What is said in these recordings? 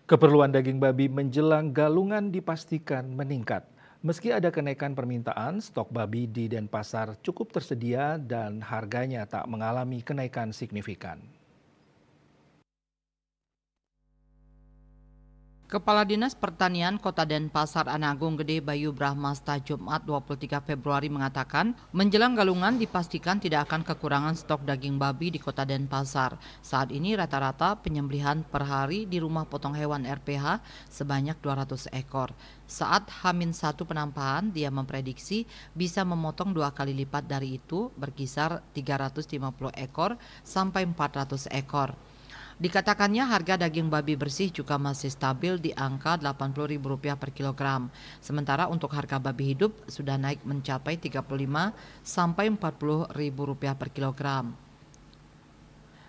Keperluan daging babi menjelang galungan dipastikan meningkat. Meski ada kenaikan permintaan, stok babi di Denpasar cukup tersedia dan harganya tak mengalami kenaikan signifikan. Kepala Dinas Pertanian Kota Denpasar Anagung Gede Bayu Brahmasta Jumat 23 Februari mengatakan, menjelang galungan dipastikan tidak akan kekurangan stok daging babi di Kota Denpasar. Saat ini rata-rata penyembelihan per hari di rumah potong hewan RPH sebanyak 200 ekor. Saat H-1 penampahan, dia memprediksi bisa memotong 2 kali lipat dari itu, berkisar 350 ekor sampai 400 ekor. Dikatakannya harga daging babi bersih juga masih stabil di angka Rp80.000 per kilogram. Sementara untuk harga babi hidup sudah naik mencapai Rp35 sampai Rp40.000 per kilogram.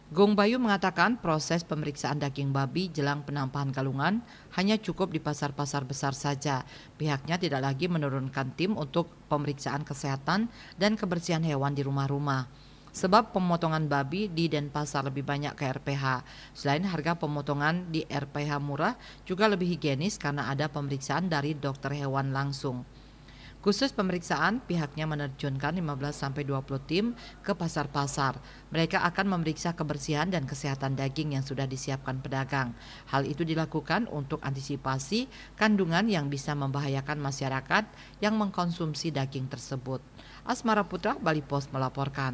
Gung Bayu mengatakan proses pemeriksaan daging babi jelang penampahan galungan hanya cukup di pasar-pasar besar saja. Pihaknya tidak lagi menurunkan tim untuk pemeriksaan kesehatan dan kebersihan hewan di rumah-rumah. Sebab pemotongan babi di Denpasar lebih banyak ke RPH. Selain harga pemotongan di RPH murah, juga lebih higienis karena ada pemeriksaan dari dokter hewan langsung. Khusus pemeriksaan, pihaknya menerjunkan 15-20 tim ke pasar-pasar. Mereka akan memeriksa kebersihan dan kesehatan daging yang sudah disiapkan pedagang. Hal itu dilakukan untuk antisipasi kandungan yang bisa membahayakan masyarakat yang mengkonsumsi daging tersebut. Asmara Putra, Bali Post melaporkan.